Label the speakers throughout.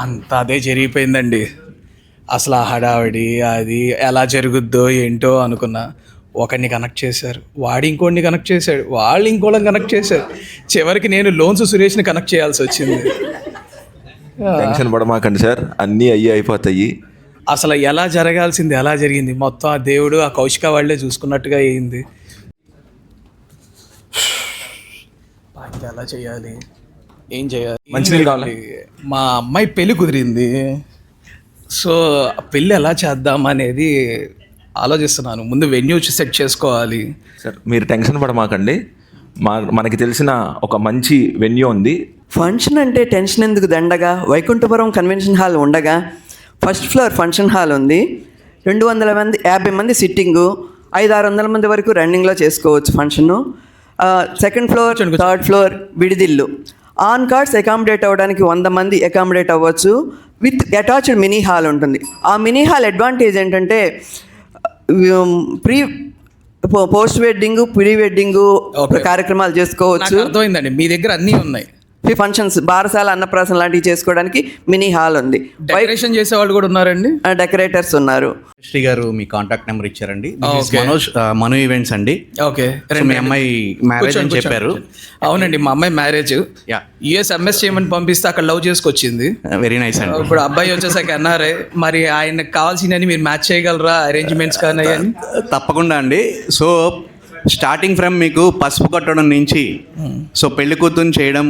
Speaker 1: అంతా అదే జరిగిపోయిందండి. అసలు ఆ హడావిడి అది ఎలా జరుగుద్దో ఏంటో అనుకున్నా. ఒకరిని కనెక్ట్ చేశారు, వాడు ఇంకోడిని కనెక్ట్ చేశాడు, వాళ్ళు ఇంకోళ్ళని కనెక్ట్ చేశారు. చివరికి నేను లోన్స్ సురేష్ని కనెక్ట్ చేయాల్సి వచ్చింది.
Speaker 2: టెన్షన్ పడమాకండి సార్, అన్నీ అయిపోతాయి.
Speaker 1: అసలు ఎలా జరగాల్సింది ఎలా జరిగింది. మొత్తం ఆ దేవుడు ఆ కౌశిక వాళ్ళే చూసుకున్నట్టుగా అయింది. ఎలా చేయాలి, ఏం చేయాలి,
Speaker 2: మంచినీళ్ళు కావాలి.
Speaker 1: మా అమ్మాయి పెళ్ళి కుదిరింది. సో పెళ్ళి ఎలా చేద్దాం అనేది ఆలోచిస్తున్నాను. ముందు వెన్యూ సెట్ చేసుకోవాలి.
Speaker 2: సార్ మీరు టెన్షన్ పడమాకండి, మనకి తెలిసిన ఒక మంచి వెన్యూ ఉంది.
Speaker 3: ఫంక్షన్ అంటే టెన్షన్ ఎందుకు దండగా. వైకుంఠపురం కన్వెన్షన్ హాల్ ఉండగా ఫస్ట్ ఫ్లోర్ ఫంక్షన్ హాల్ ఉంది. 250 మంది సిట్టింగు, 500-600 మంది వరకు రన్నింగ్లో చేసుకోవచ్చు function. Second floor, third floor విడిదిల్లు. ఆన్ కార్డ్స్ అకామిడేట్ అవ్వడానికి 100 మంది అకామిడేట్ అవ్వచ్చు. విత్ అటాచ్డ్ మినీ హాల్ ఉంటుంది. ఆ మినీ హాల్ అడ్వాంటేజ్ ఏంటంటే పోస్ట్ వెడ్డింగ్, ప్రీ వెడ్డింగ్ కార్యక్రమాలు చేసుకోవచ్చు.
Speaker 1: అర్థమైందండి, మీ దగ్గర అన్నీ ఉన్నాయి.
Speaker 3: ఫంక్షన్స్, బారసాల, అన్నప్రాసన లాంటివి చేసుకోవడానికి మినీ హాల్ ఉంది.
Speaker 1: డెకరేషన్ చేసే వాళ్ళు కూడా ఉన్నారండి,
Speaker 3: డెకరేటర్స్ ఉన్నారు.
Speaker 4: శ్రీ గారు మీ కాంటాక్ట్ నెంబర్ ఇచ్చారండి. మనోజ్, మను ఈవెంట్స్ అండి.
Speaker 1: ఓకే,
Speaker 4: మీ అమ్మాయి మ్యారేజ్ అని చెప్పారు.
Speaker 1: అవునండి, మా అమ్మాయి మ్యారేజ్ యుఎస్ ఎంఎస్ చేయమని పంపిస్తే అక్కడ లవ్ చేసుకొచ్చింది.
Speaker 4: వెరీ నైస్ అండి.
Speaker 1: ఇప్పుడు అబ్బాయి వచ్చేసాక అన్నారే, మరి ఆయనకు కావాల్సినవి మీరు మ్యాచ్ చేయగలరా, అరేంజ్మెంట్స్ కానీ అని?
Speaker 4: తప్పకుండా అండి. సో స్టార్టింగ్ ఫ్రమ్ మీకు పసుపు కట్టడం నుంచి, సో పెళ్లి కూతురు చేయడం,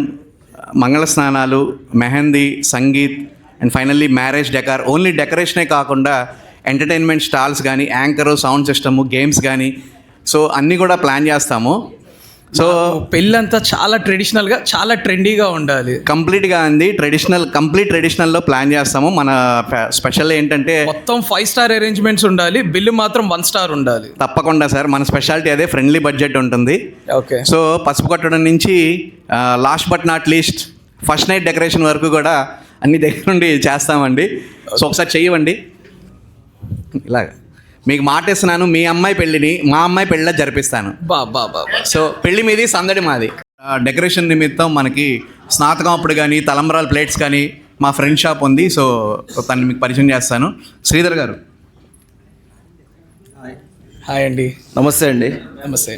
Speaker 4: మంగళ స్నానాలు, mehndi, sangeet and finally marriage decor. Only డెకరేషనే కాకుండా ఎంటర్టైన్మెంట్ స్టాల్స్ కానీ, యాంకరు, సౌండ్ సిస్టము, గేమ్స్ కానీ, సో అన్నీ కూడా ప్లాన్ చేస్తాము. సో
Speaker 1: పెళ్ళంతా చాలా ట్రెడిషనల్గా, చాలా ట్రెండీగా ఉండాలి.
Speaker 4: కంప్లీట్గా అండి కంప్లీట్ ట్రెడిషనల్లో ప్లాన్ చేస్తాము. మన స్పెషల్ ఏంటంటే
Speaker 1: మొత్తం 5 స్టార్ అరేంజ్మెంట్స్ ఉండాలి, బిల్లు మాత్రం 1 స్టార్ ఉండాలి.
Speaker 4: తప్పకుండా సార్, మన స్పెషాలిటీ అదే, ఫ్రెండ్లీ బడ్జెట్ ఉంటుంది.
Speaker 1: ఓకే,
Speaker 4: సో పసుపు కొట్టడం నుంచి last but not least first night decoration వరకు కూడా అన్ని దగ్గర నుండి చేస్తామండి. సో ఒకసారి చెయ్యండి. ఇలాగ మీకు మాట ఇస్తున్నాను, మీ అమ్మాయి పెళ్ళిని మా అమ్మాయి పెళ్ళిలా జరిపిస్తాను.
Speaker 1: బాబా.
Speaker 4: సో పెళ్లి మీది, సందడి మాది. డెకరేషన్ నిమిత్తం మనకి స్నాతకం అప్పుడు కానీ తలంబరాల ప్లేట్స్ కానీ మా ఫ్రెండ్ షాప్ ఉంది. సో తను మీకు పరిచయం చేస్తాను. శ్రీధర్ గారు.
Speaker 1: హాయ్ అండి.
Speaker 5: నమస్తే అండి.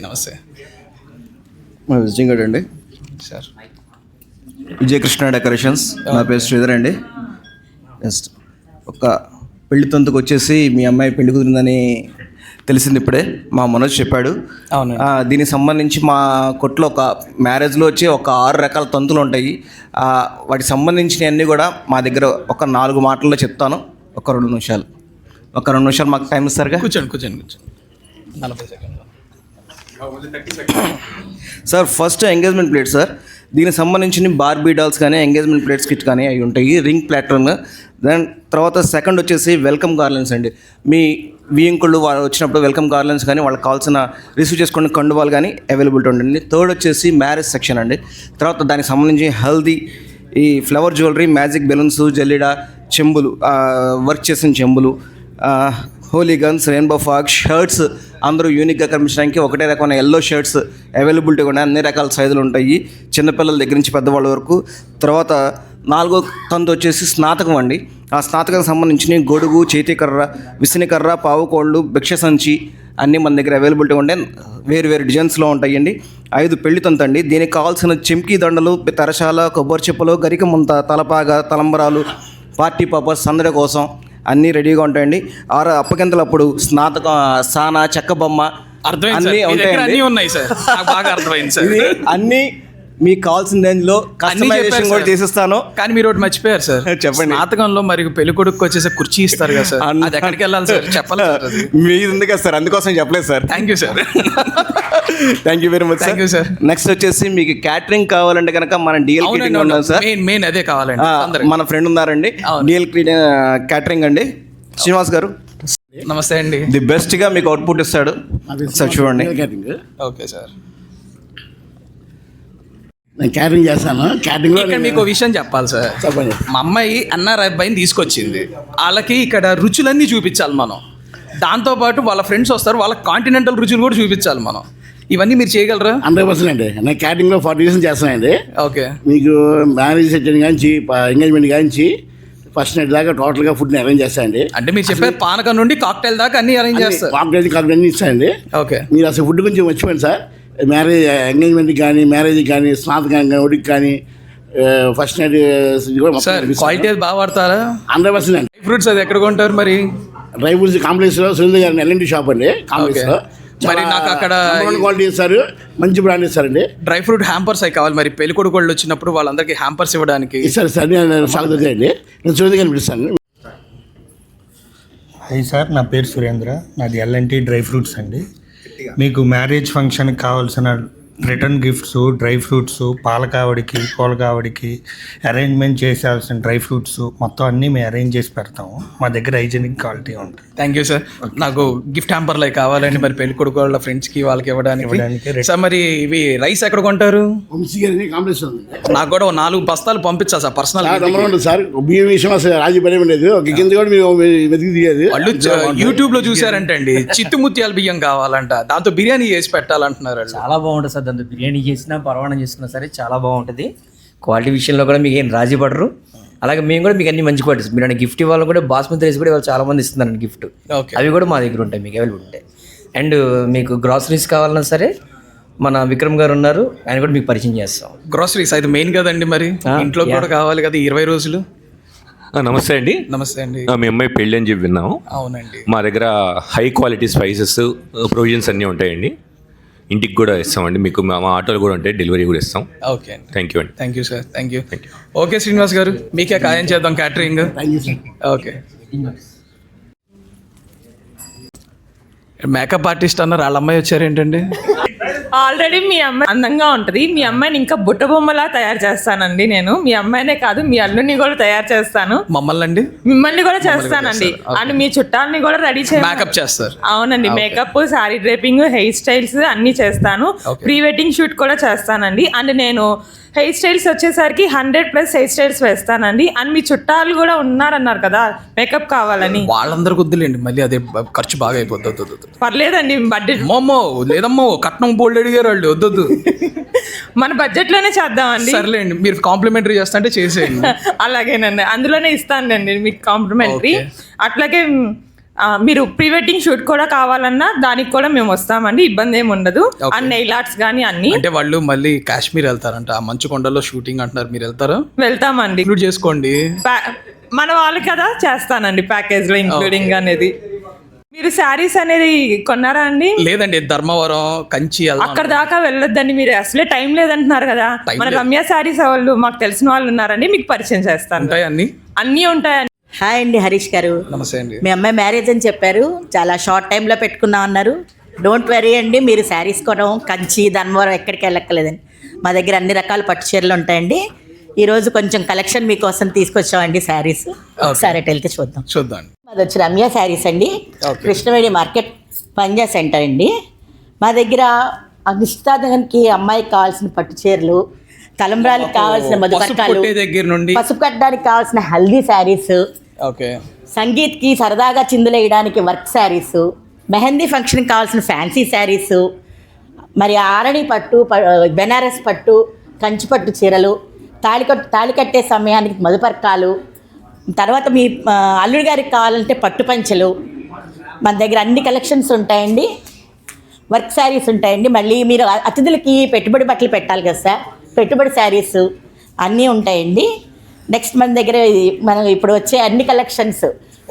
Speaker 1: నమస్తే.
Speaker 5: మా విజిటింగ్ కార్డ్ అండి
Speaker 1: సార్.
Speaker 5: విజయకృష్ణ డెకరేషన్స్. నా పేరు శ్రీధర్ అండి. జస్ట్ ఒక పెళ్లి తంతుకు వచ్చేసి మీ అమ్మాయి పెళ్లి కుదిరిందని తెలిసింది ఇప్పుడే, మా మనోజ్ చెప్పాడు.
Speaker 1: అవును.
Speaker 5: దీనికి సంబంధించి మా కొట్లో ఒక మ్యారేజ్లో వచ్చి ఒక 6 రకాల తంతులు ఉంటాయి. వాటికి సంబంధించినవన్నీ కూడా మా దగ్గర ఒక 4 మాటల్లో చెప్తాను. ఒక 2 నిమిషాలు మాకు టైం ఇస్తారుగా?
Speaker 1: కూర్చోండి. 40 సెకండ్లు
Speaker 5: sir. First engagement plate sir. దీనికి సంబంధించిన బార్బీ డాల్స్ కానీ, ఎంగేజ్మెంట్ ప్లేట్స్ కిట్ కానీ అవి ఉంటాయి, రింగ్ ప్యాటర్న్. దెన్ తర్వాత సెకండ్ వచ్చేసి వెల్కమ్ గార్లెన్స్ అండి. మీ వియంకుళ్ళు వాళ్ళు వచ్చినప్పుడు వెల్కమ్ గార్లెన్స్ కానీ, వాళ్ళకి కావాల్సిన రిసీవ్ చేసుకునే కండువాలు కానీ అవైలబిలిటీ ఉంటుంది. థర్డ్ వచ్చేసి మ్యారేజ్ సెక్షన్ అండి. తర్వాత దానికి సంబంధించి హల్దీ, ఈ ఫ్లవర్ జ్యువెలరీ, మ్యాజిక్ బెలూన్స్, జల్లిడ, చెంబులు, వర్క్ చేసిన చెంబులు, Holi guns, rainbow fog, shirts. అందరూ యూనిక్గా కనిపించడానికి ఒకటే రకమైన ఎల్లో షర్ట్స్ అవైలబిలిటీ కూడా అన్ని రకాల సైజులు ఉంటాయి, చిన్నపిల్లల దగ్గర నుంచి పెద్దవాళ్ళ వరకు. తర్వాత 4వ తంతు వచ్చేసి స్నాతకం అండి. ఆ స్నాతకం సంబంధించిన గొడుగు, చేతికర్ర, విసినికర్ర, పావుకోళ్ళు, భిక్ష సంచి అన్నీ మన దగ్గర అవైలబిలిటీ ఉండే వేరు డిజైన్స్లో ఉంటాయండి. 5 పెళ్లి తంతు అండి. దీనికి కావాల్సిన చెంకీ దండలు, తరశాల, కొబ్బరి చెప్పులు, గరిక ముంత, తలపాగా, తలంబరాలు, పార్టీ పర్పస్, సందడి కోసం అన్నీ రెడీగా ఉంటాయండి. 6 అప్పగింతలప్పుడు స్నాతకం, సానా, చెక్క బొమ్మ అన్నీ ఉంటాయండి. అన్నీ మీకు కావాల్సిన రేంజ్లో కస్టమైజేషన్ కూడా చేసిస్తాను.
Speaker 1: కానీ మీరు ఒకటి మర్చిపోయారు సార్.
Speaker 5: చెప్పండి.
Speaker 1: స్నాతకంలో మరి పెళ్లి కొడుకు వచ్చేసి కుర్చీ ఇస్తారు కదా సార్, అది ఎక్కడికి వెళ్ళాలి సార్? చెప్పాలి
Speaker 5: మీది ఉంది కదా సార్, అందుకోసం చెప్పలేదు sir.
Speaker 1: Thank you sir.
Speaker 5: Thank you very much.
Speaker 1: Thank you sir.
Speaker 5: Next వచ్చేసి మీకు క్యాటరింగ్ కావాలంటే కనుక మన డిఎల్ క్లీనింగ్ ఉన్నాం సార్.
Speaker 1: మెయిన్ అదే కావాలండి.
Speaker 5: మన ఫ్రెండ్ ఉన్నారండి, డిఎల్ క్యాటరింగ్ అండి, శ్రీనివాస్ గారు.
Speaker 1: నమస్తే అండి.
Speaker 5: ది బెస్ట్గా మీకు అవుట్పుట్ ఇస్తాడు సార్, చూడండి.
Speaker 1: Okay sir.
Speaker 6: నేను క్యాటరింగ్ చేస్తాను. క్యాటరింగ్
Speaker 1: ఇక్కడ మీకు విషయం చెప్పాలి సార్.
Speaker 6: చెప్పండి.
Speaker 1: మా అమ్మాయి అన్నారు అబ్బాయిని తీసుకొచ్చింది, వాళ్ళకి ఇక్కడ రుచులన్నీ చూపించాలి మనం. దాంతోపాటు వాళ్ళ ఫ్రెండ్స్ వస్తారు, వాళ్ళకి కాంటినెంటల్ రుచులు కూడా చూపించాలి మనం. ఇవన్నీ మీరు చేయగలరా?
Speaker 6: 100% అండి. నేను క్యాటరింగ్లో 40 years చేస్తానండి.
Speaker 1: ఓకే.
Speaker 6: మీకు మ్యారేజ్ సెక్షన్ కానీ, ఎంగేజ్మెంట్ కానీ ఫస్ట్ నైట్ దాకా టోటల్గా ఫుడ్ని అరేంజ్ చేస్తానండి.
Speaker 1: అంటే మీరు చెప్పే పానకం నుండి కాక్టైల్ దాకా అన్ని అరేంజ్ చేస్తారు.
Speaker 6: కాక్టైల్ అన్ని ఇస్తానండి.
Speaker 1: ఓకే.
Speaker 6: మీరు అసలు ఫుడ్ గురించి మర్చిపోయింది సార్. మ్యారేజ్ ఎంగేజ్మెంట్కి కానీ, మ్యారేజ్కి కానీ, స్నాతకానికి కానీ, ఫస్ట్ నైట్
Speaker 1: సార్ క్వాలిటీ అది బాగా వాడతారా?
Speaker 6: 100% అండి.
Speaker 1: డ్రై ఫ్రూట్స్ అది ఎక్కడ కొంటారు మరి?
Speaker 6: డ్రై ఫ్రూట్స్ కాంప్లెక్స్లో సురేంద్ర గారి ఎల్ఎన్టీ షాప్ అండి. కాంప్లెక్స్లో
Speaker 1: మరి నాకు అక్కడ
Speaker 6: క్వాలిటీ ఇస్తారు, మంచి బ్రాండ్ ఇస్తారండి.
Speaker 1: డ్రై ఫ్రూట్ హ్యాంపర్స్ అవి కావాలి మరి పెళ్లి కొడుకు వాళ్ళు వచ్చినప్పుడు వాళ్ళందరికీ హ్యాంపర్స్ ఇవ్వడానికి.
Speaker 6: ఇస్తారు సార్, నేను చాలా దగ్గరండి. నేను సురేంద్ర గారిని పిలుస్తాను.
Speaker 7: హాయ్ సార్, నా పేరు సురేంద్ర, నాది ఎల్ఎన్టీ డ్రై ఫ్రూట్స్ అండి. మీకు మ్యారేజ్ ఫంక్షన్కి కావాల్సిన రిటర్న్ గిఫ్ట్స్, డ్రై ఫ్రూట్స్, పాలకావడికి, కోలకావడికి అరేంజ్మెంట్ చేసేయాల్సిన డ్రై ఫ్రూట్స్ మొత్తం అన్నీ మేము అరేంజ్ చేసి పెడతాము. మా దగ్గర హైజీనిక్ క్వాలిటీ ఉంటుంది.
Speaker 1: Thank you sir. నాకు గిఫ్ట్ హ్యాంపర్లు అవి కావాలండి మరి పెళ్లి కొడుకు వాళ్ళ ఫ్రెండ్స్కి వాళ్ళకి ఇవ్వడానికి. సార్ మరి ఇవి రైస్ ఎక్కడ కొంటారు?
Speaker 6: వంశీ గారిని కాంప్లెక్స్ ఉంది.
Speaker 1: నాకు కూడా 4 బస్తాలు పంపించా సార్ పర్సనల్.
Speaker 6: సార్ బియ్యం విషయం అసలు రాజీ పడే ఉండేది. ఒక కింద కూడా మీరు వెతికి దిగేది.
Speaker 1: వాళ్ళు యూట్యూబ్ లో చూసారంటండి చిత్తుముత్యాల బియ్యం కావాలంట, దాంతో బిర్యానీ చేసి పెట్టాలంటున్నారు వాళ్ళు.
Speaker 8: చాలా బాగుంటుంది సార్. దాంతో బిర్యానీ చేసినా పరవాణం చేసుకున్నా సరే చాలా బాగుంటుంది. క్వాలిటీ విషయంలో కూడా మీకు ఏం రాజీ పడరు. అలాగే మేము కూడా మీకు అన్ని మంచి క్వాలిటీస్, మీరు గిఫ్ట్ ఇవ్వాలి కూడా బాస్మతి రైస్ కూడా ఇవాళ చాలా మంది ఇస్తున్నారండి గిఫ్ట్. అవి కూడా మా దగ్గర ఉంటాయి, మీకు అవైలబుల్ ఉంటాయి. అండ్ మీకు గ్రాసరీస్ కావాలన్నా సరే మన విక్రమ్ గారు ఉన్నారు, ఆయన కూడా మీకు పరిచయం చేస్తాం.
Speaker 1: గ్రోసరీస్ అది మెయిన్ కదండి, మరి ఇంట్లో కూడా కావాలి కదా 20 రోజులు.
Speaker 2: నమస్తే అండి.
Speaker 1: నమస్తే అండి.
Speaker 2: మీ అమ్మాయి పెళ్ళి అని చెప్పి విన్నాము.
Speaker 1: అవునండి.
Speaker 2: మా దగ్గర హై క్వాలిటీ స్పైసెస్, ప్రొవిజన్స్ అన్నీ ఉంటాయండి. ఇంటికి కూడా ఇస్తామండి, మీకు మా ఆటోలు కూడా ఉంటాయి, డెలివరీ కూడా ఇస్తాం.
Speaker 1: ఓకే అండి.
Speaker 2: థ్యాంక్ యూ అండి.
Speaker 1: Thank you sir. Thank you. Okay Srinivas గారు, మీకే ఖాయం చేద్దాం క్యాటరింగ్. ఓకే. మేకప్ ఆర్టిస్ట్ అన్నారు, వాళ్ళ అమ్మాయి వచ్చారేంటండి?
Speaker 9: ఆల్రెడీ మీ అమ్మాయి అందంగా ఉంటుంది. మీ అమ్మాయిని ఇంకా బుట్ట బొమ్మలా తయారు చేస్తానండి నేను. మీ అమ్మాయినే కాదు, మీ అల్లుని కూడా తయారు చేస్తాను.
Speaker 1: మమ్మల్ని అండి?
Speaker 9: మిమ్మల్ని కూడా చేస్తానండి. అండ్ మీ చుట్టాలని కూడా రెడీ చేయాలి.
Speaker 1: మేకప్ చేస్తారు?
Speaker 9: అవునండి. Makeup, sari draping, hair styles అన్ని చేస్తాను. ప్రీ వెడ్డింగ్ షూట్ కూడా చేస్తానండి. అండ్ నేను హెయిర్ స్టైల్స్ వచ్చేసరికి 100+ హెయిర్ స్టైల్స్ వేస్తానండి. అండ్ మీ చుట్టాలు కూడా ఉన్నారన్నారు కదా మేకప్ కావాలని,
Speaker 1: వాళ్ళందరికి వద్దులేండి, మళ్ళీ అదే ఖర్చు బాగా అయిపోతుంది.
Speaker 9: పర్లేదండి బడ్జెట్.
Speaker 1: మమ్మో లేదమ్మో కట్నం బోల్డ్ అడిగారు వాళ్ళు, వద్దొద్దు.
Speaker 9: మన బడ్జెట్ లోనే చేద్దామండి.
Speaker 1: సర్లేండి, మీరు కాంప్లిమెంటరీ చేస్తా అంటే చేసేయండి.
Speaker 9: అలాగేనండి, అందులోనే ఇస్తానండి మీకు కాంప్లిమెంటరీ. అట్లాగే మీరు ప్రీ వెడ్డింగ్ షూట్ కూడా కావాలన్నా దానికి కూడా మేము వస్తామండి, ఇబ్బంది ఏమి ఉండదు. అండ్ నెయిల్ ఆర్ట్స్ కానీ అన్ని.
Speaker 1: అంటే వాళ్ళు మళ్ళీ కాశ్మీర్ వెళ్తారంట, ఆ మంచు కొండల్లో షూటింగ్ అంటున్నారు, మీరు వెళ్తారా?
Speaker 9: వెళ్తామండి.
Speaker 1: ఇంక్లూడ్ చేసుకోండి.
Speaker 9: మన వాళ్ళు కదా, చేస్తానండి ప్యాకేజ్ లో ఇంక్లూడింగ్ అనేది. మీరు శారీస్ అనేది కొన్నారా అండి?
Speaker 1: లేదండి, ధర్మవరం, కంచి
Speaker 9: అక్కడ దాకా వెళ్ళొద్దండి మీరు, అసలే టైం లేదంటున్నారు కదా. మన రమ్య శారీస్ వాళ్ళు మాకు తెలిసిన వాళ్ళు ఉన్నారండి, మీకు పరిచయం చేస్తాను.
Speaker 1: ఉంటాయి
Speaker 9: అన్నీ ఉంటాయండి.
Speaker 10: హాయ్ అండి, హరీష్ గారు.
Speaker 1: నమస్తే అండి.
Speaker 10: మీ అమ్మాయి మ్యారేజ్ అని చెప్పారు, చాలా షార్ట్ టైంలో పెట్టుకున్నాం అన్నారు. డోంట్ వరీ అండి, మీరు శారీస్ కొనడం కంచి, ధర్మవరం ఎక్కడికి వెళ్ళక్కర్లేదండి. మా దగ్గర అన్ని రకాల పట్టు చీరలు ఉంటాయండి. ఈరోజు కొంచెం కలెక్షన్ మీకోసం తీసుకొచ్చామండి శారీస్. ఒకసారి అటు వెళ్తే చూద్దాం. మాది వచ్చి రమ్య శారీస్ అండి, కృష్ణవేణి మార్కెట్, పంజా సెంటర్ అండి. మా దగ్గర నిశ్చితార్థానికి అమ్మాయికి కావాల్సిన పట్టు చీరలు, తలంబ్రాలకు కావాల్సిన మధుపర్కాలు, పసుపు కట్టడానికి కావాల్సిన హల్దీ శారీస్, సంగీత్కి సరదాగా చిందులేయడానికి వర్క్ శారీస్, మెహందీ ఫంక్షన్కి కావాల్సిన ఫ్యాన్సీ శారీస్, మరి ఆరణి పట్టు, బెనారస్ పట్టు, కంచి పట్టు చీరలు, తాళి కట్టే సమయానికి మధుపర్కాలు, తర్వాత మీ అల్లుడి గారికి కావాలంటే పట్టు పంచలు. మన దగ్గర అన్ని కలెక్షన్స్ ఉంటాయండి, వర్క్ శారీస్ ఉంటాయండి. మళ్ళీ మీరు అతిథులకి పెట్టుబడి బట్టలు పెట్టాలి కదా సార్, పెట్టుబడి శారీస్ అన్నీ ఉంటాయండి. నెక్స్ట్ మన దగ్గర మనం ఇప్పుడు వచ్చే అన్ని కలెక్షన్స్,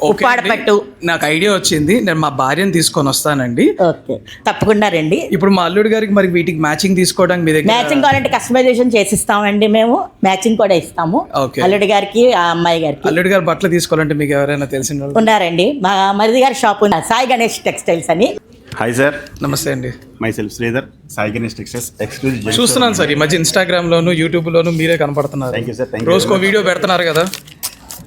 Speaker 10: ఉప్పాడ పట్టు.
Speaker 1: నాకు ఐడియా వచ్చింది, నేను మా భార్యను తీసుకొని వస్తానండి.
Speaker 10: ఓకే, తప్పకుండా రండి.
Speaker 1: ఇప్పుడు మా అల్లుడి గారికి మరి వీటికి మ్యాచింగ్ తీసుకోవడానికి మీ దగ్గర
Speaker 10: మ్యాచింగ్ కావాలంటే కస్టమైజేషన్ చేసిస్తామండి, మేము మ్యాచింగ్ కూడా ఇస్తాము. అల్లుడి గారికి, ఆ అమ్మాయి గారికి.
Speaker 1: అల్లుడి గారు బట్టలు తీసుకోవాలంటే మీకు ఎవరైనా తెలిసిన వాళ్ళు
Speaker 10: ఉన్నారండి? మా మరిది గారి షాప్ ఉంది, సాయి గణేష్ టెక్స్టైల్స్ అని.
Speaker 11: Hi sir.
Speaker 1: నమస్తే అండి.
Speaker 11: My self Sridhar, Sai Ganesh textiles exclusive.
Speaker 1: చూస్తున్నాను సార్ ఈ మధ్య ఇన్స్టాగ్రామ్లోను యూట్యూబ్లోను మీరే కనపడుతున్నారు.
Speaker 11: Thank you sir.
Speaker 1: రోజుకో వీడియో పెడుతున్నారు కదా.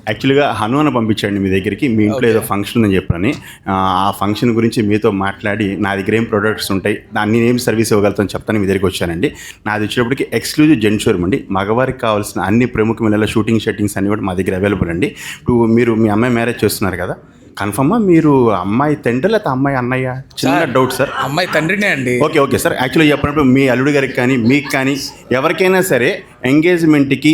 Speaker 11: యాక్చువల్గా హనుమాన్ పంపించండి మీ దగ్గరికి, మీ ఇంట్లో ఏదో ఫంక్షన్ ఉందని చెప్పని. ఆ ఫంక్షన్ గురించి మీతో మాట్లాడి నా దగ్గర ఏం ప్రొడక్ట్స్ ఉంటాయి, దాన్ని ఏం సర్వీస్ ఇవ్వగలుగుతాను చెప్తాను మీ దగ్గరికి వచ్చానండి. నాది వచ్చేటప్పటికి ఎక్స్క్లూజివ్ జెంట్ షోరూమ్ అండి. మగవారికి కావాల్సిన అన్ని ప్రముఖమైన షూటింగ్ షెట్టింగ్స్ అన్ని కూడా మా దగ్గర అవైలబుల్ అండి. ఇప్పుడు మీరు మీ అమ్మాయి మ్యారేజ్ చేస్తున్నారు కదా, కన్ఫర్మా మీరు అమ్మాయి తండ్రి లేకపోతే అమ్మాయి అన్నయ్య? చిన్న డౌట్ సార్.
Speaker 1: అమ్మాయి తండ్రినే అండి.
Speaker 11: Okay sir. యాక్చువల్లీ చెప్పినప్పుడు మీ అల్లుడి గారికి కానీ మీకు కానీ ఎవరికైనా సరే ఎంగేజ్మెంట్కి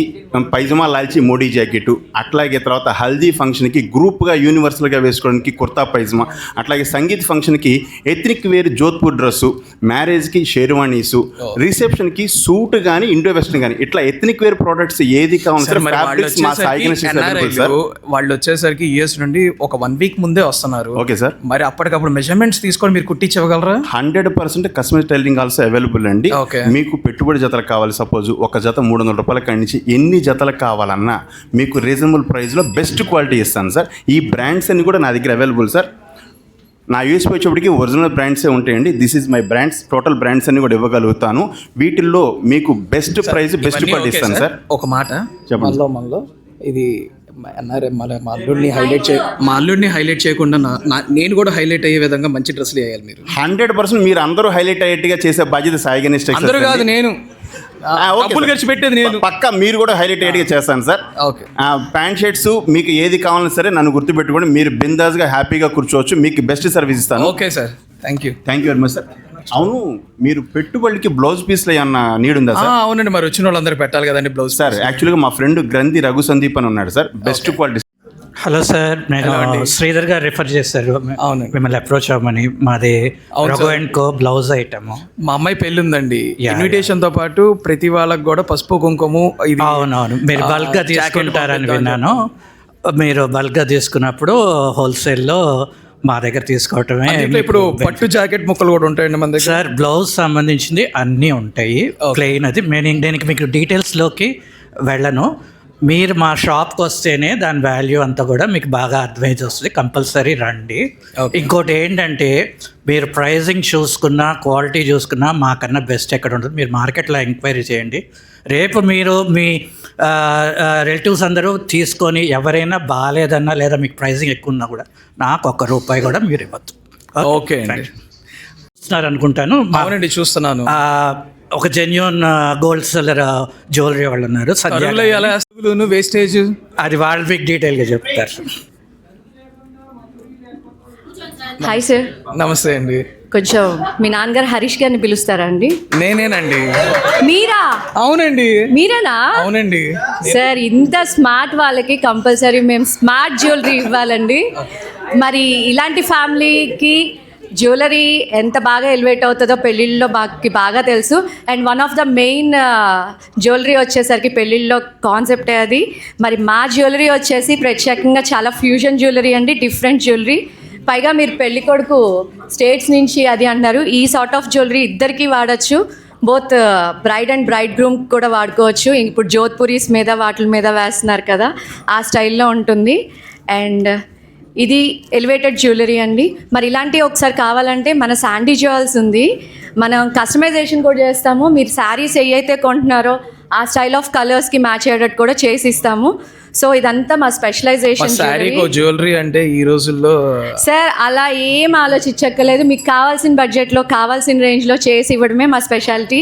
Speaker 11: పైజమా లాల్చి మోడీ జాకెట్, అట్లాగే తర్వాత హల్దీ ఫంక్షన్కి గ్రూప్గా యూనివర్సల్గా వేసుకోవడానికి కుర్తా పైజమా, అట్లాగే సంగీత్ ఫంక్షన్కి ఎథ్నిక్ వేర్ జోధ్పూర్ డ్రెస్సు, మ్యారేజ్కి షేర్వానీసు, రిసెప్షన్కి సూట్ కానీ ఇండో వెస్టర్న్ కానీ ఇట్లా ఎథ్నిక్ వేర్ ప్రోడక్ట్స్ ఏది కావాలి సార్
Speaker 1: మరి వాళ్ళు
Speaker 11: ఫ్యాబ్రిక్స్ మా సాయి గణేష్
Speaker 1: వచ్చేసరికి
Speaker 11: సార్.
Speaker 1: వాళ్ళు వచ్చేసరికి యూఎస్ నుండి ఒక 1 వీక్ ముందే వస్తున్నారు.
Speaker 11: Okay sir.
Speaker 1: మరి అప్పటికప్పుడు మెజర్మెంట్స్ తీసుకొని మీరు కుట్టించగలరా?
Speaker 11: 100% కస్టమర్ టైలరింగ్ ఆల్సో అవైలబుల్ అండి.
Speaker 1: Okay.
Speaker 11: మీకు పెట్టుబడి జతలు కావాలి, సపోజ్ ఒక జత 300 రూపాయల కాడి నుంచి ఎన్ని జతలు కావాలన్నా మీకు రీజనబుల్ ప్రైస్లో బెస్ట్ క్వాలిటీ ఇస్తాను సార్. ఈ బ్రాండ్స్ అన్ని కూడా నా దగ్గర అవైలబుల్ సార్. నా యూఎస్పీ వచ్చేప్పటికి ఒరిజినల్ బ్రాండ్సే ఉంటాయండి. This is my brands, total brands అన్ని కూడా ఇవ్వగలుగుతాను. వీటిల్లో మీకు బెస్ట్ ప్రైస్ బెస్ట్
Speaker 1: ఇవన్నీ
Speaker 11: క్వాలిటీ
Speaker 1: ఓకే
Speaker 11: ఇస్తాను సార్.
Speaker 1: ఒక మాట
Speaker 11: చెప్పండి.
Speaker 1: మనలో ఇది ఎన్ఆర్ఎం మా అల్లుడిని హైలైట్ చేయకుండా నేను కూడా హైలైట్ అయ్యే విధంగా మంచి డ్రెస్సులు వేయాలి మీరు.
Speaker 11: 100% మీరు అందరూ హైలైట్ అయ్యేట్టుగా చేసే బాధ్యత సాయి గణేష్ టెక్స్టైల్స్
Speaker 1: అందరూ కాదు,
Speaker 11: అండి.
Speaker 1: నేను డబ్బులు ఖర్చు పెట్టేది నేను.
Speaker 11: పక్కా మీరు కూడా హైలైట్ అయ్యేట్టుగా చేస్తాను సార్.
Speaker 1: ఓకే.
Speaker 11: ప్యాంట్ షర్ట్స్ మీకు ఏది కావాలన్నా సరే నన్ను గుర్తుపెట్టుకోండి. మీరు బిందాస్గా హ్యాపీగా కూర్చోవచ్చు. మీకు బెస్ట్ సర్వీస్ ఇస్తాను.
Speaker 1: Okay sir, thank you
Speaker 11: very much sir. అవును, మీరు పెట్టుబడికి బ్లౌజ్ పీస్లో ఏమన్నా నీడ్ ఉందా సార్?
Speaker 1: అవునండి, మరి వచ్చిన వాళ్ళందరూ పెట్టాలి కదండి బ్లౌజ్.
Speaker 11: సార్ యాక్చువల్గా మా ఫ్రెండ్ గ్రంథి రఘు సందీప్ అని ఉన్నాడు sir, best quality.
Speaker 12: Hello sir, నేను శ్రీధర్ గారు రిఫర్ చేశారు మిమ్మల్ని అప్రోచ్ అవ్వమని. మాది Raghu and co blouse item.
Speaker 1: మా అమ్మాయి పెళ్ళి ఉందండి. ఇన్విటేషన్ తో పాటు ప్రతి వాళ్ళకి కూడా పసుపు కుంకుమ.
Speaker 12: అవునవును, మీరు బల్క్ గా తీసుకుంటారని విన్నాను. మీరు బల్క్ గా తీసుకున్నప్పుడు హోల్సేల్లో మా దగ్గర తీసుకోవటమే.
Speaker 1: ఇప్పుడు పట్టు జాకెట్ ముక్కలు కూడా ఉంటాయండి మన దగ్గర.
Speaker 12: సార్ బ్లౌజ్ సంబంధించింది అన్నీ ఉంటాయి. ప్లెయిన్ అది దీనికి మీకు డీటెయిల్స్లోకి వెళ్ళను. మీరు మా షాప్కి వస్తేనే దాని వాల్యూ అంతా కూడా మీకు బాగా అర్థమైతే వస్తుంది. కంపల్సరీ రండి. ఇంకోటి ఏంటంటే మీరు ప్రైజింగ్ చూసుకున్నా క్వాలిటీ చూసుకున్నా మాకన్నా బెస్ట్ ఎక్కడ ఉంటుంది. మీరు మార్కెట్లో ఎంక్వైరీ చేయండి. రేపు మీరు మీ రిలేటివ్స్ అందరూ తీసుకొని ఎవరైనా బాగాలేదన్నా లేదా మీకు ప్రైజింగ్ ఎక్కువ ఉన్నా కూడా నాకు ₹1 కూడా మీరు ఇవ్వద్దు.
Speaker 1: ఓకే అండి,
Speaker 12: చూస్తున్నారు అనుకుంటాను.
Speaker 1: అవునండి, చూస్తున్నాను.
Speaker 12: ఒక జెన్యూన్ గోల్డ్ సెల్లర్ జ్యువెలరీ వాళ్ళు ఉన్నారు.
Speaker 1: వేస్టేజ్
Speaker 12: అది వాళ్ళు మీకు డీటెయిల్గా చెప్తారు.
Speaker 13: Hi sir.
Speaker 1: నమస్తే అండి.
Speaker 13: కొంచెం మీ నాన్నగారు హరీష్ గారిని పిలుస్తారా అండి?
Speaker 1: నేనేనండి.
Speaker 13: మీరా?
Speaker 1: అవునండి.
Speaker 13: మీరేనా?
Speaker 1: అవునండి
Speaker 13: సార్. ఇంత స్మార్ట్ వాళ్ళకి కంపల్సరీ మేము స్మార్ట్ జ్యువెలరీ ఇవ్వాలండి. మరి ఇలాంటి ఫ్యామిలీకి జ్యువెలరీ ఎంత బాగా ఎలివేట్ అవుతుందో పెళ్ళిళ్ళలో మాకు బాగా తెలుసు. And one of the main jewellery వచ్చేసరికి పెళ్ళిళ్ళలో కాన్సెప్టే అది. మరి మా జ్యువెలరీ వచ్చేసి ప్రత్యేకంగా చాలా ఫ్యూజన్ జ్యువెలరీ అండి, డిఫరెంట్ జ్యువెలరీ. పైగా మీరు పెళ్లి కొడుకు స్టేట్స్ నుంచి అది అంటున్నారు. ఈ సార్ట్ ఆఫ్ జ్యువెలరీ ఇద్దరికి వాడచ్చు. Both bride and braid groom కూడా వాడుకోవచ్చు. ఇప్పుడు జోధ్పూరీస్ మీద వాటి మీద వేస్తున్నారు కదా, ఆ స్టైల్లో ఉంటుంది. అండ్ ఇది ఎలివేటెడ్ జ్యువెలరీ అండి. మరి ఇలాంటివి ఒకసారి కావాలంటే మన శాండీ జ్యువెల్స్ ఉంది. మనం కస్టమైజేషన్ కూడా చేస్తాము. మీరు శారీస్ ఏవైతే కొంటున్నారో ఆ స్టైల్ ఆఫ్ కలర్స్కి మ్యాచ్ అయ్యేటట్టు కూడా చేసి ఇస్తాము. సో ఇదంతా మా స్పెషలైజేషన్.
Speaker 1: జ్యువెలరీ అంటే ఈ రోజుల్లో
Speaker 13: సార్ అలా ఏం ఆలోచించక్కర్లేదు. మీకు కావాల్సిన బడ్జెట్లో కావాల్సిన రేంజ్లో చేసి ఇవ్వడమే మా స్పెషాలిటీ.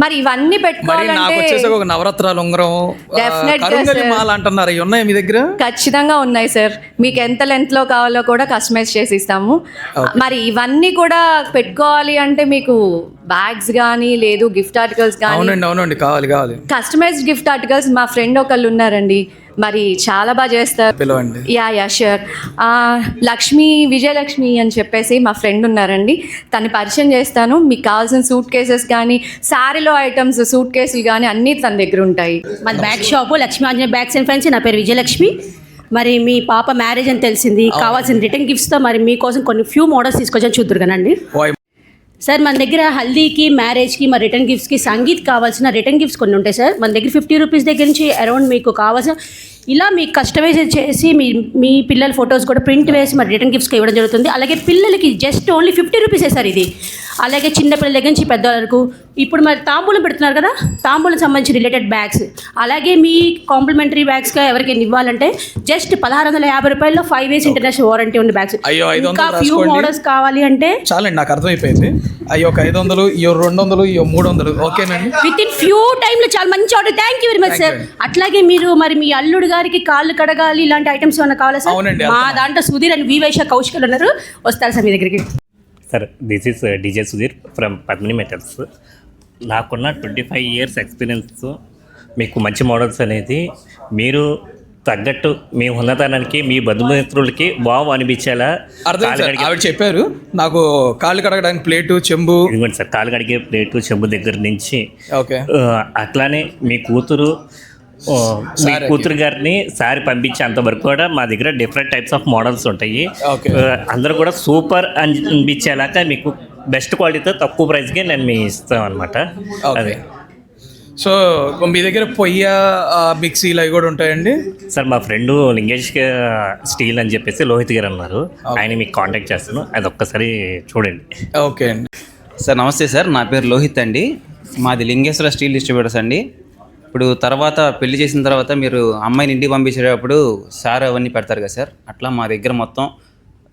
Speaker 13: మరి ఇవన్నీ పెట్టుకోవాలంటే
Speaker 1: ఒక నవరత్నాలు ఉంగరం మాల అంటున్నారు, అవి ఉన్నాయి మీ దగ్గర?
Speaker 13: ఖచ్చితంగా ఉన్నాయి సార్. మీకు ఎంత లెంత్లో కావాలో కూడా కస్టమైజ్ చేసి ఇస్తాము. మరి ఇవన్నీ కూడా పెట్టుకోవాలి అంటే మీకు బ్యాగ్స్ కానీ లేదు గిఫ్ట్ ఆర్టికల్స్ కానీ.
Speaker 1: అవునండి, కావాలి.
Speaker 13: కస్టమైజ్డ్ గిఫ్ట్ ఆర్టికల్స్ మా ఫ్రెండ్ ఒకళ్ళు ఉన్నారండి, మరి చాలా బాగా చేస్తారు.
Speaker 1: పిలవండి.
Speaker 13: Yeah sure. విజయలక్ష్మి అని చెప్పేసి మా ఫ్రెండ్ ఉన్నారండి, తను పరిచయం చేస్తాను. మీకు కావాల్సిన సూట్ కేసెస్ కానీ శారీలో ఐటమ్స్ సూట్ కేసులు కానీ అన్నీ తన దగ్గర ఉంటాయి.
Speaker 14: మన bag shop Lakshmi Anjaneya bags and fancy. నా పేరు విజయలక్ష్మి. మరి మీ పాప మ్యారేజ్ అని తెలిసింది, కావాల్సిన రిటర్న్ గిఫ్ట్స్తో మరి మీకోసం కొన్ని ఫ్యూ మోడల్స్ తీసుకొచ్చాను, చూద్దరు కనండి. సార్ మన దగ్గర హల్దీకి మ్యారేజ్కి మరి రిటర్న్ గిఫ్ట్స్కి సంగీత్ కావాల్సిన రిటర్న్ గిఫ్ట్స్ కొన్ని ఉంటాయి సార్. మన దగ్గర ₹50 దగ్గర నుంచి అరౌండ్ మీకు కావాల్సిన ఇలా మీకు కస్టమైజ్ చేసి మీ పిల్లల ఫొటోస్ కూడా ప్రింట్ వేసి మరి రిటర్న్ గిఫ్ట్స్కి ఇవ్వడం జరుగుతుంది. అలాగే పిల్లలకి జస్ట్ ఓన్లీ ₹50 సార్ ఇది. అలాగే చిన్నపిల్లల దగ్గర నుంచి పెద్ద వరకు ఇప్పుడు మరి తాంబూలం పెడుతున్నారు కదా, తాంబూలం సంబంధించి రిలేటెడ్ బ్యాగ్స్, అలాగే మీ కాంప్లిమెంటరీ బ్యాగ్స్గా ఎవరికైనా ఇవ్వాలంటే జస్ట్ ₹1650 5 years ఇంటర్నేషనల్ వారంటీ ఉన్న బ్యాగ్స్. ఇంకా ఫ్యూ మోడల్స్ కావాలి అంటే
Speaker 1: చాలండి, నాకు అర్థమైపోయింది. అయ్యో 500, 200, 300. ఓకేనండి.
Speaker 14: విత్ ఇన్ ఫ్యూ టైంలో చాలా మంచి order. Thank you very much sir. అట్లాగే మీరు మరి మీ అల్లుడు గారికి కాళ్ళు కడగాలి ఇలాంటి ఐటమ్స్ ఏమైనా కావాలా సార్? మా దాంట్లో సుధీర్ అని వివైష కౌశికలు ఉన్నారు, వస్తారు సార్ మీ దగ్గరికి.
Speaker 15: Sir this is DJ Sudheer from Padmini metals. నాకున్న 25 years ఎక్స్పీరియన్స్ మీకు మంచి మోడల్స్ అనేది మీరు తగ్గట్టు మీ ఉన్నతానికి మీ బంధుమిత్రులకి బాగు అనిపించేలా
Speaker 1: అర్థం ఆవిడ చెప్పారు నాకు కాళ్ళు కడగడానికి ప్లేటు చెంబు
Speaker 15: ఇదిగోండి సార్, కాలు కడిగే ప్లేటు చెంబు దగ్గర నుంచి
Speaker 1: ఓకే
Speaker 15: అట్లానే మీ కూతురు గారిని సారీ పంపించే అంతవరకు కూడా మా దగ్గర డిఫరెంట్ టైప్స్ ఆఫ్ మోడల్స్ ఉంటాయి. అందరూ కూడా సూపర్ అనిపించేలాగా మీకు బెస్ట్ క్వాలిటీతో తక్కువ ప్రైస్కి నేను మీ ఇస్తాను అనమాట. అదే
Speaker 1: సో మీ దగ్గర పొయ్య మిక్సీలు అవి కూడా ఉంటాయండి
Speaker 15: సార్. మా ఫ్రెండ్ లింగేష్ స్టీల్ అని చెప్పేసి లోహిత్ గారు అన్నారు, ఆయన మీకు కాంటాక్ట్ చేస్తాను, అది ఒక్కసారి చూడండి.
Speaker 1: ఓకే అండి.
Speaker 16: సార్ నమస్తే సార్, నా పేరు లోహిత్ అండి, మాది లింగేశ్వర స్టీల్ డిస్ట్రిబ్యూటర్స్ అండి. ఇప్పుడు తర్వాత పెళ్లి చేసిన తర్వాత మీరు అమ్మాయిని ఇంటికి పంపించేటప్పుడు సార్ అవన్నీ పెడతారు కదా సార్, అట్లా మా దగ్గర మొత్తం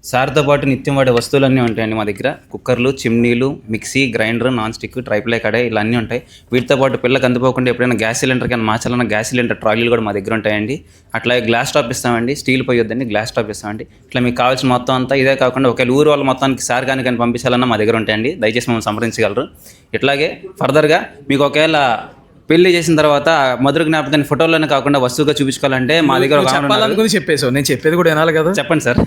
Speaker 16: సార్తో పాటు నిత్యం వాడే వస్తువులన్నీ ఉంటాయండి. మా దగ్గర కుక్కర్లు, చిమ్నీలు, mixie, grinder, non stick, triply kadai ఇలా అన్నీ ఉంటాయి. వీటితో పాటు పిల్లలకు అందుకోకుండా ఎప్పుడైనా గ్యాస్ సిలిండర్ కానీ మార్చాలన్నా గ్యాస్ సిలిండర్ ట్రాలీలు కూడా మా దగ్గర ఉంటాయండి. అట్లాగే గ్లాస్ టాప్ ఇస్తామండి, స్టీల్ పోయొద్దండి, గ్లాస్ టాప్ ఇస్తామండి. ఇట్లా మీకు కావాల్సిన మొత్తం అంతా ఇదే కాకుండా ఒకవేళ ఊరు వాళ్ళ మొత్తానికి సార్ కానీ పంపించాలన్నా మా దగ్గర ఉంటాయండి, దయచేసి మమ్మల్ని సంప్రదించగలరు. ఇట్లాగే ఫర్దర్గా మీకు ఒకవేళ పెళ్లి చేసిన తర్వాత మధుర జ్ఞాపకాన్ని ఫోటోలోనే కాకుండా వస్తువుగా చూపించుకోవాలంటే మా దగ్గర
Speaker 1: చెప్పాలనుకుని చెప్పేసావు, నేను చెప్పేది కూడా వినాలి కదా.
Speaker 16: చెప్పండి సార్.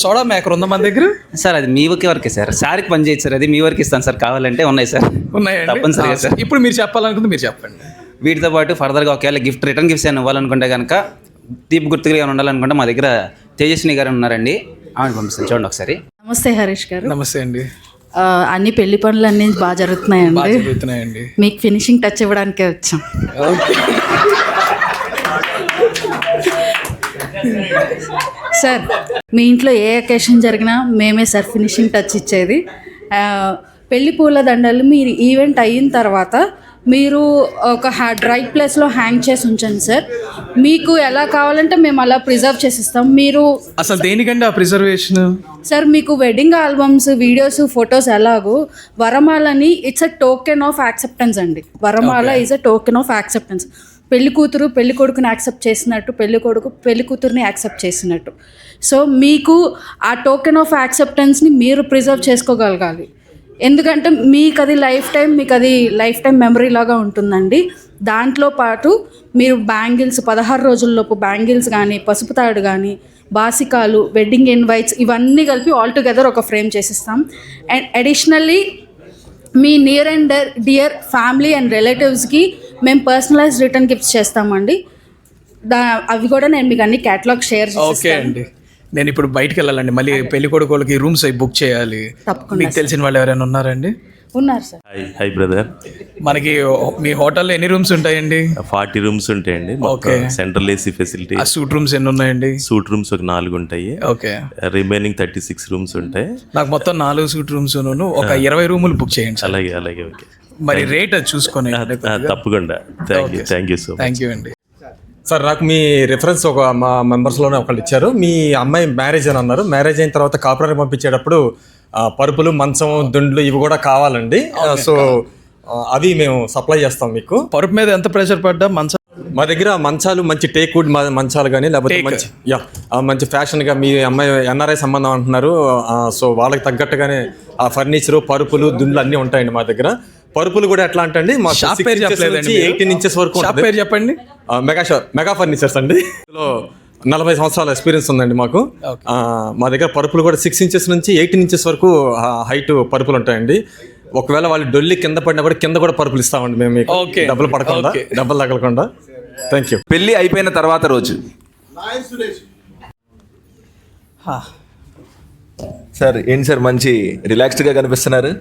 Speaker 1: సోడా మేకర్ ఉందా మన దగ్గర?
Speaker 16: సార్ అది మీ వరకే సార్, సార్కి పని చేయొచ్చు సార్, అది మీ వరకు ఇస్తాను సార్, కావాలంటే ఉన్నాయి సార్,
Speaker 1: ఉన్నాయండి
Speaker 16: తప్పనిసరిగా సార్.
Speaker 1: ఇప్పుడు మీరు చెప్పాలనుకుంది మీరు చెప్పండి.
Speaker 16: వీటితో పాటు ఫర్దర్గా ఒకవేళ రిటర్న్ గిఫ్ట్స్ ఏమైనా ఇవ్వాలనుకుంటే కనుక తీపి గుర్తుగా ఏమైనా ఉండాలనుకుంటే మా దగ్గర తేజస్విని గారు ఉన్నారండి, ఆమె పంపిస్తాను చూడండి ఒకసారి.
Speaker 17: నమస్తే హరీష్ గారు.
Speaker 1: నమస్తే అండి.
Speaker 17: అన్ని పెళ్లి పనులు అన్నీ బాగా జరుగుతున్నాయండి, మీకు ఫినిషింగ్ టచ్ ఇవ్వడానికే వచ్చాం. సార్ మీ ఇంట్లో ఏ అకేషన్ జరిగినా మేమే సార్ ఫినిషింగ్ టచ్ ఇచ్చేది. పెళ్లి పూల దండలు మీరు ఈవెంట్ అయిన తర్వాత మీరు ఒక డ్రై ప్లేస్లో హ్యాంగ్ చేసి ఉంచండి సార్, మీకు ఎలా కావాలంటే మేము అలా ప్రిజర్వ్ చేసిస్తాం. మీరు
Speaker 1: అసలు దేనికండి ఆ ప్రిజర్వేషన్?
Speaker 17: సార్ మీకు వెడ్డింగ్ ఆల్బమ్స్, వీడియోస్, ఫొటోస్ ఎలాగో వరమాలని it's a token of acceptance అండి. Varamala is a token of acceptance. పెళ్లి కూతురు పెళ్లి కొడుకుని యాక్సెప్ట్ చేసినట్టు, పెళ్లి కొడుకు పెళ్లి కూతురుని యాక్సెప్ట్ చేసినట్టు. సో మీకు ఆ టోకెన్ ఆఫ్ యాక్సెప్టెన్స్ని మీరు ప్రిజర్వ్ చేసుకోగలగాలి, ఎందుకంటే మీకు అది లైఫ్ టైం మెమరీ లాగా ఉంటుందండి. దాంట్లో పాటు మీరు బ్యాంగిల్స్ 16 రోజుల్లోపు బ్యాంగిల్స్ కానీ, పసుపు తాడు కానీ, బాసికాలు, వెడ్డింగ్ ఇన్వైట్స్ ఇవన్నీ కలిపి ఆల్ టుగెదర్ ఒక ఫ్రేమ్ చేసిస్తాం. అండ్ అడిషనల్లీ మీ near and dear family and రిలేటివ్స్కి మేము పర్సనలైజ్ రిటర్న్ గిఫ్ట్స్ చేస్తామండి. అవి కూడా నేను మీకు అన్ని క్యాటలాగ్ షేర్ చేస్తాను.
Speaker 1: ఓకే అండి. నేను ఇప్పుడు బయటికి వెళ్ళాలండి, మళ్ళీ పెళ్లి కొడుకోళ్ళకి రూమ్స్ అవి బుక్ చేయాలి. మీకు తెలిసిన వాళ్ళు ఎవరైనా ఉన్నారండి?
Speaker 17: ఉన్నారు సార్.
Speaker 18: Hi brother.
Speaker 1: మనకి మీ హోటల్లో ఎన్ని రూమ్స్ ఉంటాయండి?
Speaker 18: 40 rooms ఉంటాయండి. Okay. Central AC facility.
Speaker 1: Suit rooms ఎన్ని ఉన్నాయండి?
Speaker 18: సూట్ రూమ్స్ ఒక 4 ఉంటాయి.
Speaker 1: ఓకే.
Speaker 18: రిమైనింగ్ 36 rooms ఉంటాయి.
Speaker 1: నాకు మొత్తం 4 సూట్ రూమ్స్ ఒక 20 రూములు బుక్ చేయండి.
Speaker 18: అలాగే అలాగే. ఓకే.
Speaker 1: మరి రేట్ అది చూసుకొని.
Speaker 18: తప్పకుండా. Thank you so much.
Speaker 1: Thank you అండి.
Speaker 19: సార్ నాకు మీ రిఫరెన్స్ మా మెంబర్స్లోనే ఒకళ్ళు ఇచ్చారు. మీ అమ్మాయి మ్యారేజ్ అని అన్నారు. మ్యారేజ్ అయిన తర్వాత కాపురానికి పంపించేటప్పుడు పరుపులు, మంచం, దుండ్లు ఇవి కూడా కావాలండి. సో అవి మేము సప్లై చేస్తాం మీకు.
Speaker 1: పరుపు మీద ఎంత ప్రెషర్ పడ్డా మంచం
Speaker 19: మా దగ్గర మంచాలు మంచి టేక్ వుడ్ మంచాలు కానీ, లేకపోతే మంచి ఫ్యాషన్గా మీ అమ్మాయి ఎన్ఆర్ఐ సంబంధం అంటున్నారు, సో వాళ్ళకి తగ్గట్టుగానే ఆ ఫర్నిచరు, పరుపులు, దుండ్లు అన్నీ ఉంటాయండి మా దగ్గర. పరుపులు కూడా ఎట్లా అంటే మా
Speaker 1: షాప్ పేరు చెప్పలేదండి,
Speaker 19: 18 inches వరకు.
Speaker 1: షాప్ పేరు చెప్పండి.
Speaker 19: మెగా ఫర్నిచర్స్ అండి. ఇందులో 40 సంవత్సరాల ఎక్స్పీరియన్స్ ఉందండి మాకు. మా దగ్గర పరుపులు కూడా 6 inches నుంచి 18 inches వరకు హైట్ పరుపులు ఉంటాయండి. ఒకవేళ వాళ్ళు డొల్లి కింద పడినా కూడా కింద కూడా పరుపులు ఇస్తామండి మేము మీకు, డబ్బులు పడకుండా, డబ్బులు తగలకుండా. Thank you.
Speaker 20: పెళ్ళి అయిపోయిన తర్వాత రోజు సార్ ఏంటి సార్ మంచి రిలాక్స్డ్గా కనిపిస్తున్నారు?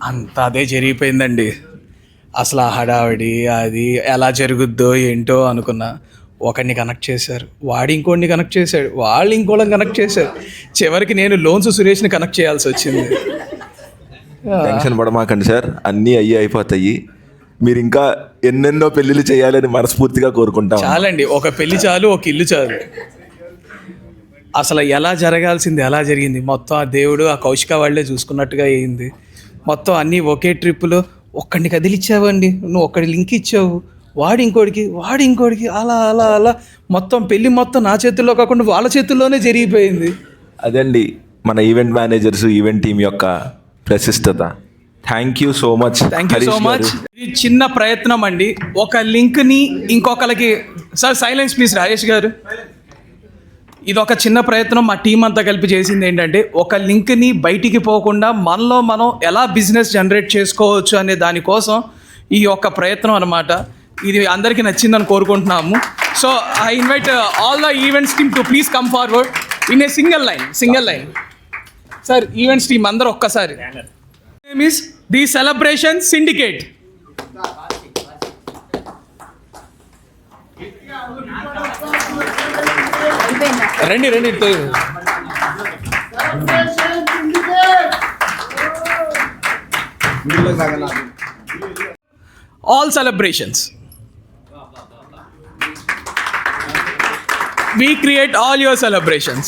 Speaker 1: అంతా అదే జరిగిపోయిందండి. అసలు ఆ హడావిడి అది ఎలా జరుగుద్దో ఏంటో అనుకున్నా. ఒకడిని కనెక్ట్ చేశారు, వాడు ఇంకోడిని కనెక్ట్ చేశాడు, వాళ్ళు ఇంకోళ్ళని కనెక్ట్ చేశారు. చివరికి నేను లోన్స్ సురేష్ని కనెక్ట్ చేయాల్సి వచ్చింది.
Speaker 20: టెన్షన్ పడమాకండి సార్, అన్నీ అయిపోతాయి. మీరు ఇంకా ఎన్నెన్నో పెళ్ళిళ్ళు చేయాలని మనస్ఫూర్తిగా కోరుకుంటాం.
Speaker 1: చాలండి, ఒక పెళ్లి చాలు, ఒక ఇల్లు చాలు. అసలు ఎలా జరగాల్సింది ఎలా జరిగింది. మొత్తం ఆ దేవుడు ఆ కౌశిక వాళ్ళే చూసుకున్నట్టుగా అయింది. మొత్తం అన్నీ ఒకే ట్రిప్పులో ఒక్కడిని కదిలిచ్చావండి, నువ్వు ఒక్కడి లింక్ ఇచ్చావు, వాడు ఇంకోడికి అలా అలా అలా మొత్తం పెళ్ళి మొత్తం నా చేతుల్లో కాకుండా వాళ్ళ చేతుల్లోనే జరిగిపోయింది.
Speaker 20: అదండి మన ఈవెంట్ మేనేజర్స్, ఈవెంట్ టీం యొక్క ప్రశస్తత. Thank you so much.
Speaker 1: Thank you so much. ఇది చిన్న ప్రయత్నం అండి. ఒక లింక్ని ఇంకొకరికి, సార్ సైలెన్స్ ప్లీజ్ రాజేష్ గారు. ఇది ఒక చిన్న ప్రయత్నం మా టీం అంతా కలిపి చేసింది ఏంటంటే, ఒక లింక్ని బయటికి పోకుండా మనలో మనం ఎలా బిజినెస్ జనరేట్ చేసుకోవచ్చు అనే దానికోసం ఈ యొక్క ప్రయత్నం అన్నమాట. ఇది అందరికీ నచ్చిందని కోరుకుంటున్నాము. So I invite all the events team to please come forward in a single line. Sir events team అందరూ ఒక్కసారి. Name is the celebration syndicate. రండి all celebrations. We create all your celebrations.